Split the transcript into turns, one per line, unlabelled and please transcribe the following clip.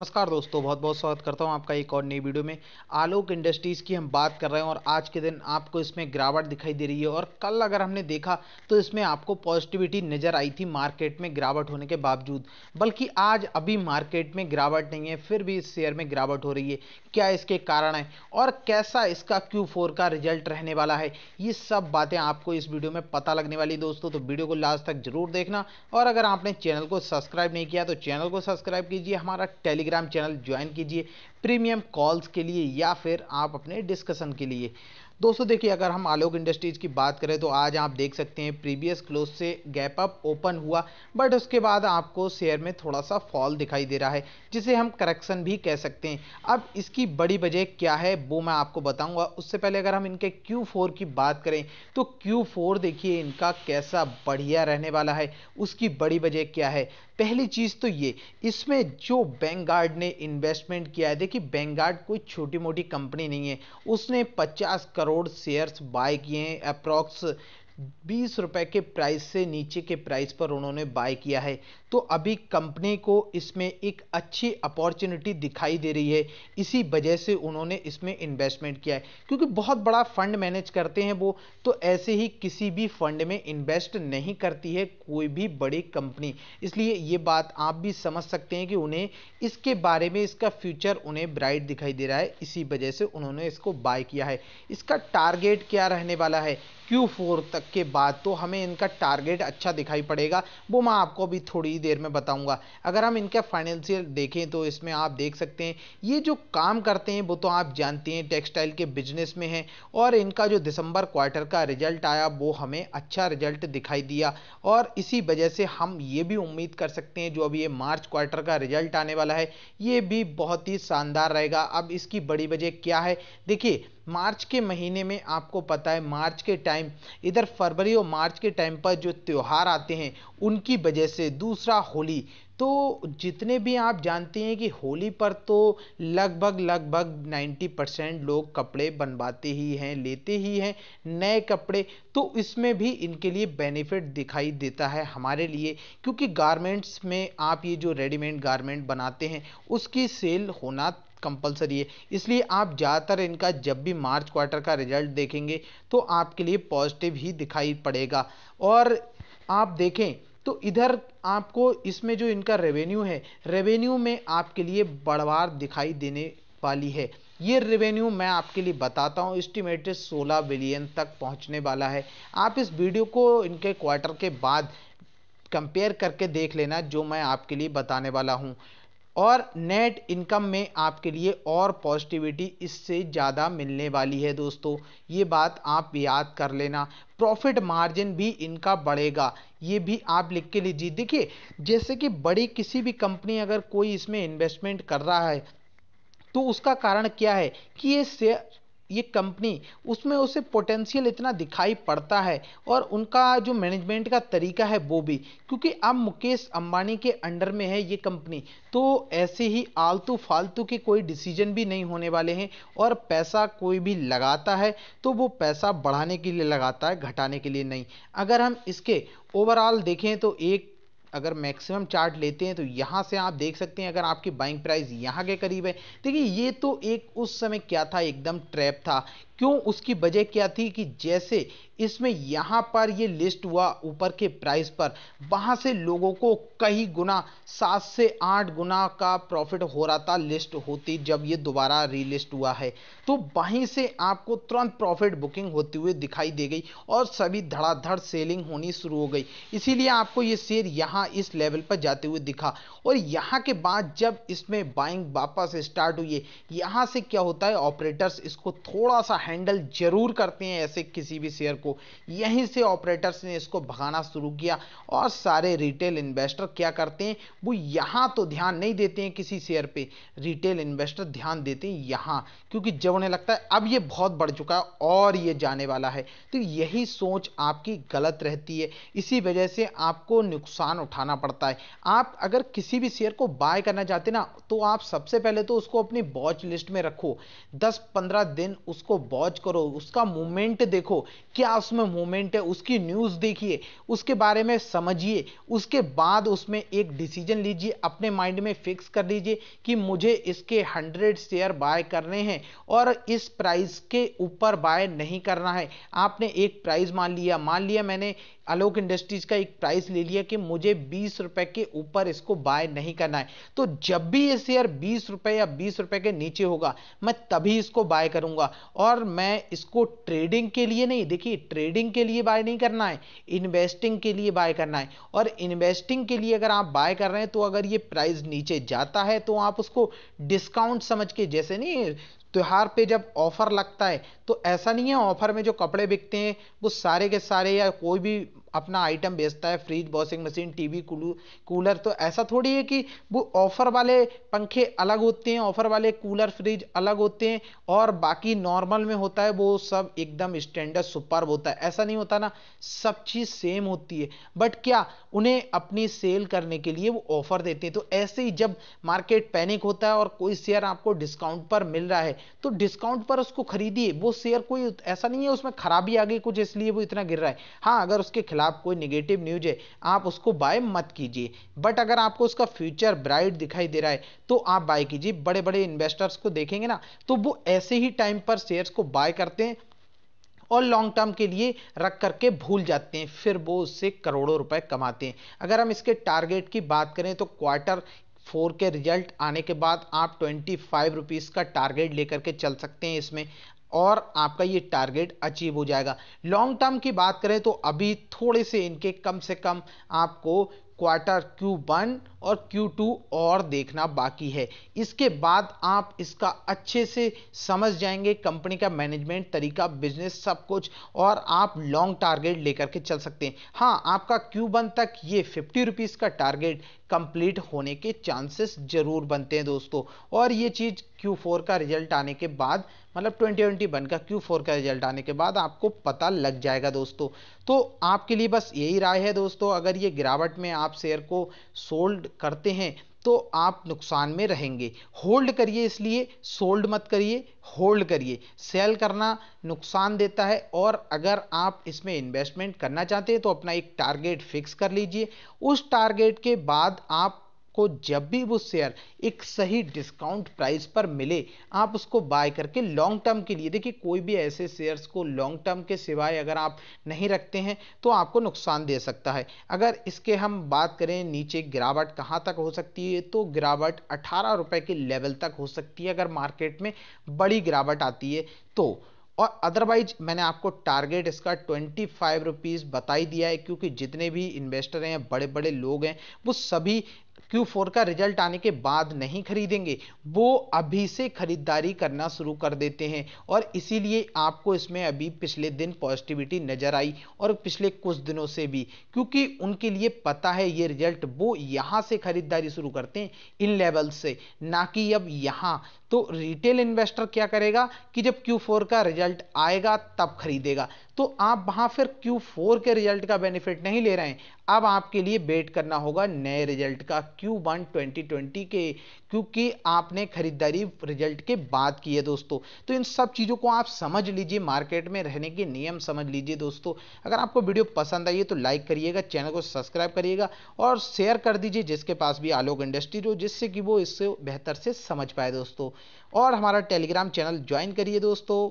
नमस्कार दोस्तों, बहुत बहुत स्वागत करता हूं आपका एक और नई वीडियो में। आलोक इंडस्ट्रीज़ की हम बात कर रहे हैं और आज के दिन आपको इसमें गिरावट दिखाई दे रही है। और कल अगर हमने देखा तो इसमें आपको पॉजिटिविटी नज़र आई थी मार्केट में गिरावट होने के बावजूद, बल्कि आज अभी मार्केट में गिरावट नहीं है, फिर भी इस शेयर में गिरावट हो रही है। क्या इसके कारण है और कैसा इसका Q4 का रिजल्ट रहने वाला है, ये सब बातें आपको इस वीडियो में पता लगने वाली दोस्तों। तो वीडियो को लास्ट तक जरूर देखना और अगर आपने चैनल को सब्सक्राइब नहीं किया तो चैनल को सब्सक्राइब कीजिए, हमारा टेलीग्राम चैनल ज्वाइन कीजिए प्रीमियम कॉल्स के लिए या फिर आप अपने डिस्कशन के लिए। दोस्तों देखिए, अगर हम आलोक इंडस्ट्रीज की बात करें तो आज आप देख सकते हैं प्रीवियस क्लोज से गैप अप ओपन हुआ, बट उसके बाद आपको शेयर में थोड़ा सा फॉल दिखाई दे रहा है, जिसे हम करेक्शन भी कह सकते हैं। अब इसकी बड़ी वजह क्या है वो मैं आपको बताऊंगा। उससे पहले अगर हम इनके Q4 की बात करें तो Q4 देखिए इनका कैसा बढ़िया रहने वाला है। उसकी बड़ी वजह क्या है? पहली चीज तो ये, इसमें जो वैनगार्ड ने इन्वेस्टमेंट किया है, देखिए वैनगार्ड कोई छोटी मोटी कंपनी नहीं है। उसने 50 करोड़ शेयर्स बाय किए हैं, अप्रॉक्स 20 रुपए के प्राइस से नीचे के प्राइस पर उन्होंने बाय किया है। तो अभी कंपनी को इसमें एक अच्छी अपॉर्चुनिटी दिखाई दे रही है, इसी वजह से उन्होंने इसमें इन्वेस्टमेंट किया है। क्योंकि बहुत बड़ा फंड मैनेज करते हैं वो, तो ऐसे ही किसी भी फंड में इन्वेस्ट नहीं करती है कोई भी बड़ी कंपनी। इसलिए ये बात आप भी समझ सकते हैं कि उन्हें इसके बारे में, इसका फ्यूचर उन्हें ब्राइट दिखाई दे रहा है, इसी वजह से उन्होंने इसको बाय किया है। इसका टारगेट क्या रहने वाला है Q4 तक के बाद, तो हमें इनका टारगेट अच्छा दिखाई पड़ेगा, वो मैं आपको अभी थोड़ी देर में बताऊंगा। अगर हम इनका फाइनेंशियल देखें तो इसमें आप देख सकते हैं ये जो काम करते हैं वो तो आप जानते हैं टेक्सटाइल के बिजनेस में है। और इनका जो दिसंबर क्वार्टर का रिजल्ट आया वो हमें अच्छा रिजल्ट दिखाई दिया, और इसी वजह से हम ये भी उम्मीद कर सकते हैं जो अभी ये मार्च क्वार्टर का रिजल्ट आने वाला है ये भी बहुत ही शानदार रहेगा। अब इसकी बड़ी वजह क्या है? देखिए मार्च के महीने में आपको पता है, मार्च के टाइम, इधर फरवरी और मार्च के टाइम पर जो त्योहार आते हैं उनकी वजह से, दूसरा होली, तो जितने भी आप जानते हैं कि होली पर तो लगभग लगभग 90% लोग कपड़े बनवाते ही हैं, लेते ही हैं नए कपड़े। तो इसमें भी इनके लिए बेनिफिट दिखाई देता है हमारे लिए, क्योंकि गारमेंट्स में आप ये जो रेडीमेड गारमेंट बनाते हैं उसकी सेल होना कंपलसरी है। इसलिए आप ज़्यादातर इनका जब भी मार्च क्वार्टर का रिजल्ट देखेंगे तो आपके लिए पॉजिटिव ही दिखाई पड़ेगा। और आप देखें तो इधर आपको इसमें जो इनका रेवेन्यू है, रेवेन्यू में आपके लिए बढ़वार दिखाई देने वाली है। ये रेवेन्यू मैं आपके लिए बताता हूँ, एस्टिमेटेड 16 बिलियन तक पहुँचने वाला है। आप इस वीडियो को इनके क्वार्टर के बाद कंपेयर करके देख लेना जो मैं आपके लिए बताने वाला हूँ। और नेट इनकम में आपके लिए और पॉजिटिविटी इससे ज़्यादा मिलने वाली है दोस्तों, ये बात आप याद कर लेना। प्रॉफिट मार्जिन भी इनका बढ़ेगा, ये भी आप लिख के लीजिए। देखिए जैसे कि बड़ी किसी भी कंपनी अगर कोई इसमें इन्वेस्टमेंट कर रहा है तो उसका कारण क्या है कि ये कंपनी, उसमें उसे पोटेंशियल इतना दिखाई पड़ता है, और उनका जो मैनेजमेंट का तरीका है वो भी, क्योंकि अब मुकेश अंबानी के अंडर में है ये कंपनी, तो ऐसे ही आलतू फालतू के कोई डिसीजन भी नहीं होने वाले हैं। और पैसा कोई भी लगाता है तो वो पैसा बढ़ाने के लिए लगाता है, घटाने के लिए नहीं। अगर हम इसके ओवरऑल देखें तो एक, अगर मैक्सिमम चार्ट लेते हैं तो यहाँ से आप देख सकते हैं अगर आपकी बाइंग प्राइस यहाँ के करीब है। देखिए ये तो एक उस समय क्या था, एकदम ट्रैप था। क्यों? उसकी वजह क्या थी कि जैसे इसमें यहाँ पर ये लिस्ट हुआ ऊपर के प्राइस पर, वहाँ से लोगों को कई गुना, 7 से 8 गुना का प्रॉफिट हो रहा था लिस्ट होती, जब ये दोबारा रीलिस्ट हुआ है तो वहीं से आपको तुरंत प्रॉफिट बुकिंग होती हुई दिखाई दे गई और सभी धड़ाधड़ सेलिंग होनी शुरू हो गई। इसीलिए आपको ये शेयर यहाँ इस लेवल पर जाते हुए दिखा। और यहाँ के बाद जब इसमें बाइंग वापस स्टार्ट हुई है, यहाँ से क्या होता है, ऑपरेटर्स इसको थोड़ा सा हैंडल जरूर करते हैं, ऐसे किसी भी शेयर को यहीं से ऑपरेटर्स ने इसको भगाना शुरू किया। और सारे रिटेल इन्वेस्टर क्या करते हैं, वो यहाँ तो ध्यान नहीं देते हैं किसी शेयर पे, रिटेल इन्वेस्टर ध्यान देते हैं यहाँ, क्योंकि जब उन्हें लगता है अब ये बहुत बढ़ चुका है और ये जाने वाला है, तो यही सोच आपकी गलत रहती है। इसी वजह से आपको नुकसान उठाना पड़ता है। आप अगर किसी भी शेयर को बाय करना चाहते ना, तो आप सबसे पहले तो उसको अपनी वॉच लिस्ट में रखो, 10-15 दिन उसको वॉच करो, उसका मूवमेंट देखो, क्या उसमें मूवमेंट है, उसकी न्यूज़ देखिए, उसके बारे में समझिए, उसके बाद उसमें एक डिसीजन लीजिए, अपने माइंड में फिक्स कर लीजिए कि मुझे इसके 100 शेयर बाय करने हैं और इस प्राइस के ऊपर बाय नहीं करना है। आपने एक प्राइस मान लिया मैंने आलोक इंडस्ट्रीज का एक प्राइस ले लिया कि मुझे 20 रुपए के ऊपर इसको बाय नहीं करना है, तो जब भी ये शेयर 20 रुपए या 20 रुपए के नीचे होगा मैं तभी इसको बाय करूंगा। और मैं इसको ट्रेडिंग के लिए नहीं, देखिए ट्रेडिंग के लिए बाय नहीं करना है, इन्वेस्टिंग के लिए बाय करना है। और इन्वेस्टिंग के लिए अगर आप बाय कर रहे हैं तो अगर ये प्राइस नीचे जाता है तो आप उसको डिस्काउंट समझ के, जैसे नहीं त्योहार पे जब ऑफर लगता है तो ऐसा नहीं है ऑफर में जो कपड़े बिकते हैं वो सारे के सारे, या कोई भी अपना आइटम बेचता है, fridge, washing machine, TV, cooler, तो ऐसा थोड़ी है कि वो ऑफर वाले पंखे अलग होते हैं, ऑफर वाले कूलर फ्रिज अलग होते हैं और बाकी नॉर्मल में होता है वो सब एकदम स्टैंडर्ड सुपर्ब होता है, ऐसा नहीं होता ना, सब चीज सेम होती है। बट क्या उन्हें अपनी सेल करने के लिए वो ऑफर देते हैं। तो ऐसे ही जब मार्केट पैनिक होता है और कोई शेयर आपको डिस्काउंट पर मिल रहा है तो डिस्काउंट पर उसको खरीदिए। वो शेयर कोई ऐसा नहीं है उसमें खराबी आ गई कुछ इसलिए वो इतना गिर रहा है। हाँ, अगर उसके खिलाफ कोई नेगेटिव न्यूज है आप उसको बाय मत कीजिए, बट अगर आपको उसका फ्यूचर ब्राइट दिखाई दे रहा है तो आप बाय कीजिए। बड़े बड़े इन्वेस्टर्स को देखेंगे ना तो वो ऐसे ही टाइम पर शेयर्स को बाय करते हैं और लॉन्ग टर्म के लिए रख करके भूल जाते हैं, फिर वो उससे करोड़ों रुपए कमाते हैं। अगर हम इसके टारगेट की बात करें तो क्वार्टर 4 के रिजल्ट आने के बाद आप 25 रुपीज का टारगेट लेकर के चल सकते हैं इसमें, और आपका ये टारगेट अचीव हो जाएगा। लॉन्ग टर्म की बात करें तो अभी थोड़े से इनके कम से कम आपको Q1 और Q2 और देखना बाकी है। इसके बाद आप इसका अच्छे से समझ जाएंगे कंपनी का मैनेजमेंट, तरीका, बिजनेस, सब कुछ, और आप लॉन्ग टारगेट लेकर के चल सकते हैं। हाँ, आपका Q1 तक ये 50 रुपीज का टारगेट कंप्लीट होने के चांसेस जरूर बनते हैं दोस्तों। और ये चीज Q4 का रिजल्ट आने के बाद, मतलब 2021 का Q4 का रिजल्ट आने के बाद आपको पता लग जाएगा दोस्तों। तो आपके लिए बस यही राय है दोस्तों, अगर ये गिरावट में आप शेयर को सोल्ड करते हैं तो आप नुकसान में रहेंगे। होल्ड करिए, इसलिए सोल्ड मत करिए, होल्ड करिए। सेल करना नुकसान देता है। और अगर आप इसमें इन्वेस्टमेंट करना चाहते हैं तो अपना एक टारगेट फिक्स कर लीजिए। उस टारगेट के बाद आप को जब भी वो शेयर एक सही डिस्काउंट प्राइस पर मिले आप उसको बाय करके लॉन्ग टर्म के लिए, देखिए कोई भी ऐसे शेयर्स को लॉन्ग टर्म के सिवाय अगर आप नहीं रखते हैं तो आपको नुकसान दे सकता है। अगर इसके हम बात करें नीचे गिरावट कहां तक हो सकती है तो गिरावट 18 रुपए के लेवल तक हो सकती है अगर मार्केट में बड़ी गिरावट आती है तो। और अदरवाइज मैंने आपको टारगेट इसका 25 रुपीज बता ही दिया है, क्योंकि जितने भी इन्वेस्टर हैं, बड़े बड़े लोग हैं, वो सभी Q4 का रिजल्ट आने के बाद नहीं खरीदेंगे, वो अभी से खरीदारी करना शुरू कर देते हैं। और इसीलिए आपको इसमें अभी पिछले दिन पॉजिटिविटी नजर आई और पिछले कुछ दिनों से भी, क्योंकि उनके लिए पता है ये रिजल्ट, वो यहां से खरीदारी शुरू करते हैं इन लेवल से, ना कि अब यहां। तो रिटेल इन्वेस्टर क्या करेगा कि जब Q4 का रिजल्ट आएगा तब खरीदेगा, तो आप वहां फिर Q4 के रिजल्ट का बेनिफिट नहीं ले रहे हैं। अब आपके लिए वेट करना होगा नए रिजल्ट का Q1 2020 के, क्योंकि आपने खरीदारी रिजल्ट के बाद की है दोस्तों। तो इन सब चीजों को आप समझ लीजिए, मार्केट में रहने के नियम समझ लीजिए दोस्तों। अगर आपको वीडियो पसंद आई है तो लाइक करिएगा, चैनल को सब्सक्राइब करिएगा और शेयर कर दीजिए जिसके पास भी आलोक इंडस्ट्रीज हो, जिससे कि वो इससे बेहतर से समझ पाए दोस्तों। और हमारा टेलीग्राम चैनल ज्वाइन करिए दोस्तों।